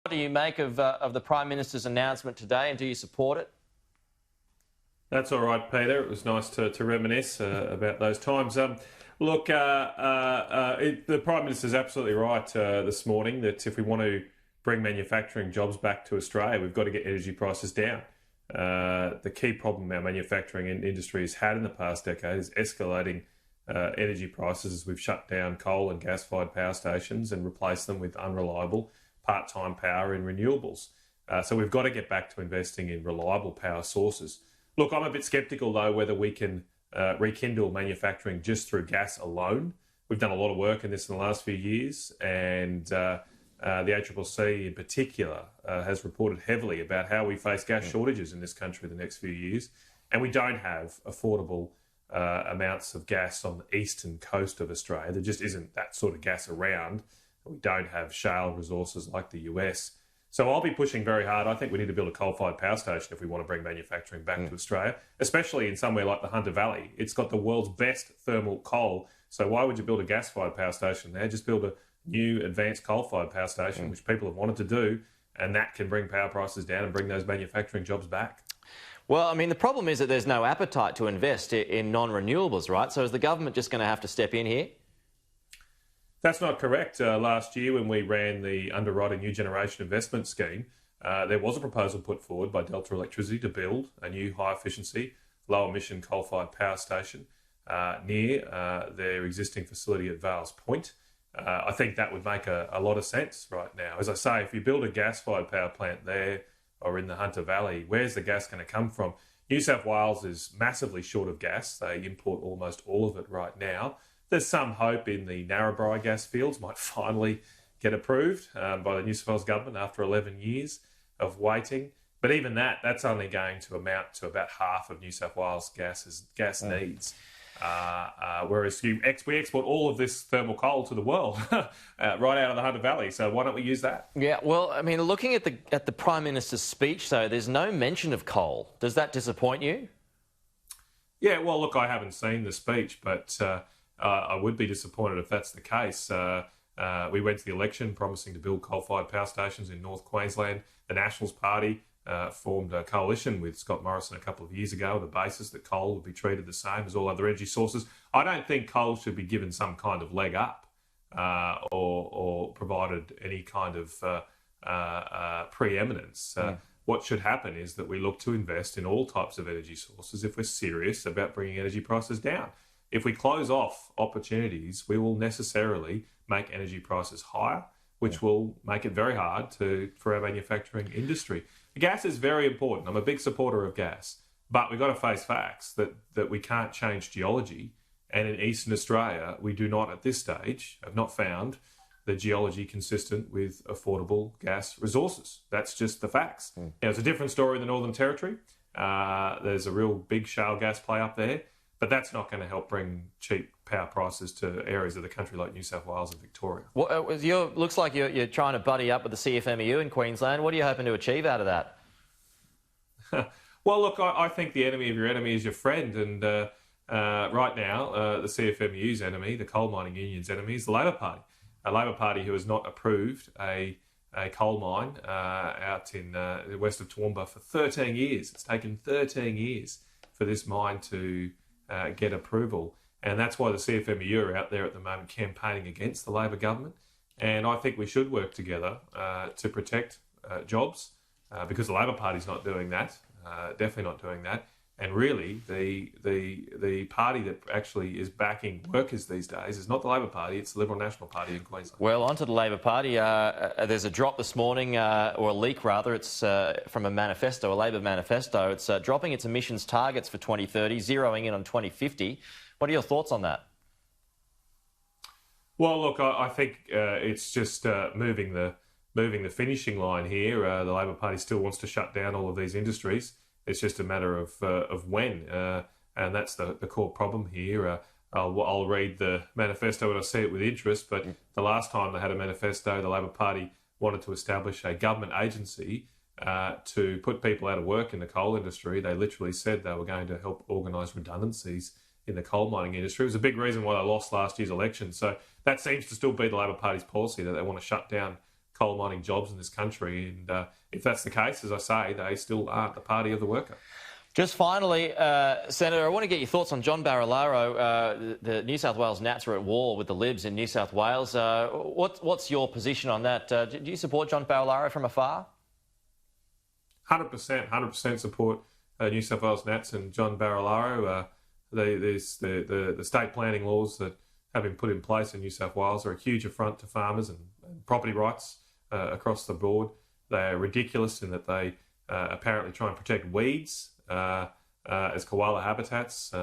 What do you make of the Prime Minister's announcement today, and do you support it? That's all right, Peter. It was nice to reminisce about those times. Look, the Prime Minister's absolutely right this morning that if we want to bring manufacturing jobs back to Australia, we've got to get energy prices down. The key problem our manufacturing industry has had in the past decade is escalating energy prices as we've shut down coal and gas-fired power stations and replaced them with unreliable part-time power in renewables. So we've got to get back to investing in reliable power sources. Look, I'm a bit sceptical, though, whether we can rekindle manufacturing just through gas alone. We've done a lot of work in this in the last few years, and the ACCC in particular has reported heavily about how we face gas shortages in this country in the next few years, and we don't have affordable amounts of gas on the eastern coast of Australia. There just isn't that sort of gas around. We don't have shale resources like the US. So I'll be pushing very hard. I think we need to build a coal-fired power station if we want to bring manufacturing back to Australia, especially in somewhere like the Hunter Valley. It's got the world's best thermal coal. So why would you build a gas-fired power station there? Just build a new advanced coal-fired power station, which people have wanted to do, and that can bring power prices down and bring those manufacturing jobs back. Well, I mean, the problem is that there's no appetite to invest in non-renewables, right? So is the government just going to have to step in here? That's not correct. Last year, when we ran the Underwriting New Generation Investment Scheme, there was a proposal put forward by Delta Electricity to build a new high-efficiency, low-emission coal-fired power station near their existing facility at Vales Point. I think that would make a lot of sense right now. As I say, if you build a gas-fired power plant there or in the Hunter Valley, where's the gas going to come from? New South Wales is massively short of gas. They import almost all of it right now. There's some hope in the Narrabri gas fields might finally get approved by the New South Wales government after 11 years of waiting. But even that's only going to amount to about half of New South Wales gas needs. Whereas we export all of this thermal coal to the world right out of the Hunter Valley. So why don't we use that? Yeah, well, I mean, looking at the Prime Minister's speech, though, there's no mention of coal. Does that disappoint you? Yeah, well, look, I haven't seen the speech, but I would be disappointed if that's the case. We went to the election promising to build coal-fired power stations in North Queensland. The Nationals Party formed a coalition with Scott Morrison a couple of years ago on the basis that coal would be treated the same as all other energy sources. I don't think coal should be given some kind of leg up or provided any kind of preeminence. What should happen is that we look to invest in all types of energy sources if we're serious about bringing energy prices down. If we close off opportunities, we will necessarily make energy prices higher, which will make it very hard for our manufacturing industry. Gas is very important. I'm a big supporter of gas, but we've got to face facts that we can't change geology. And in Eastern Australia, we do not, at this stage, have not found the geology consistent with affordable gas resources. That's just the facts. Now, it's a different story in the Northern Territory. There's a real big shale gas play up there. But that's not going to help bring cheap power prices to areas of the country like New South Wales and Victoria. Well, looks like you're trying to buddy up with the CFMEU in Queensland. What are you hoping to achieve out of that? Well, look, I think the enemy of your enemy is your friend. And right now, the CFMEU's enemy, the coal mining union's enemy, is the Labor Party. A Labor Party who has not approved a coal mine out in the west of Toowoomba for 13 years. It's taken 13 years for this mine to get approval. And that's why the CFMEU are out there at the moment campaigning against the Labor government. And I think we should work together to protect jobs because the Labor Party's not doing that, definitely not doing that. And really, the party that actually is backing workers these days is not the Labor Party, it's the Liberal National Party in Queensland. Well, onto the Labor Party. There's a drop this morning, or a leak rather. It's from a manifesto, a Labor manifesto. It's dropping its emissions targets for 2030, zeroing in on 2050. What are your thoughts on that? Well, look, I think it's just moving the finishing line here. The Labor Party still wants to shut down all of these industries. It's just a matter of when, and that's the core problem here. I'll read the manifesto when I see it with interest, but the last time they had a manifesto, the Labor Party wanted to establish a government agency to put people out of work in the coal industry. They literally said they were going to help organise redundancies in the coal mining industry. It was a big reason why they lost last year's election. So that seems to still be the Labor Party's policy, that they want to shut down coal mining jobs in this country. And if that's the case, as I say, they still aren't the party of the worker. Just finally, Senator, I want to get your thoughts on John Barilaro. The New South Wales Nats are at war with the Libs in New South Wales. What's your position on that? Do you support John Barilaro from afar? 100% support New South Wales Nats and John Barilaro. The state planning laws that have been put in place in New South Wales are a huge affront to farmers and property rights across the board. They are ridiculous in that they apparently try and protect weeds as koala habitats,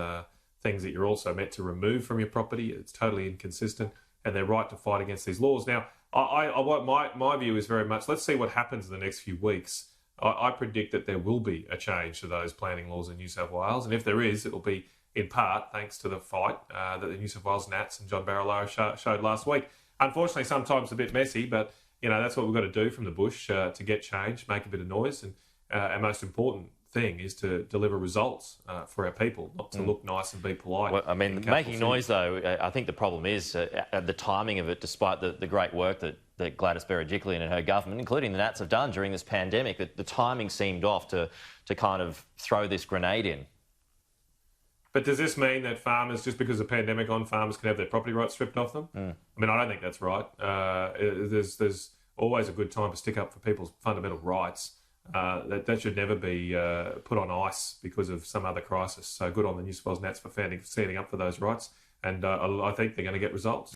things that you're also meant to remove from your property. It's totally inconsistent, and they're right to fight against these laws. Now, my view is very much, let's see what happens in the next few weeks. I predict that there will be a change to those planning laws in New South Wales, and if there is, it will be in part thanks to the fight that the New South Wales Nats and John Barilaro showed last week. Unfortunately, sometimes a bit messy, but that's what we've got to do from the bush to get change, make a bit of noise, and our most important thing is to deliver results for our people, not to look nice and be polite. Well, I mean, making noise, though, I think the problem is the timing of it, despite the great work that Gladys Berejiklian and her government, including the Nats, have done during this pandemic, that the timing seemed off to kind of throw this grenade in. But does this mean that farmers, just because of the pandemic on, farmers can have their property rights stripped off them? I mean, I don't think that's right. There's always a good time to stick up for people's fundamental rights. That should never be put on ice because of some other crisis. So good on the New South Wales Nats for standing up for those rights. And I think they're going to get results.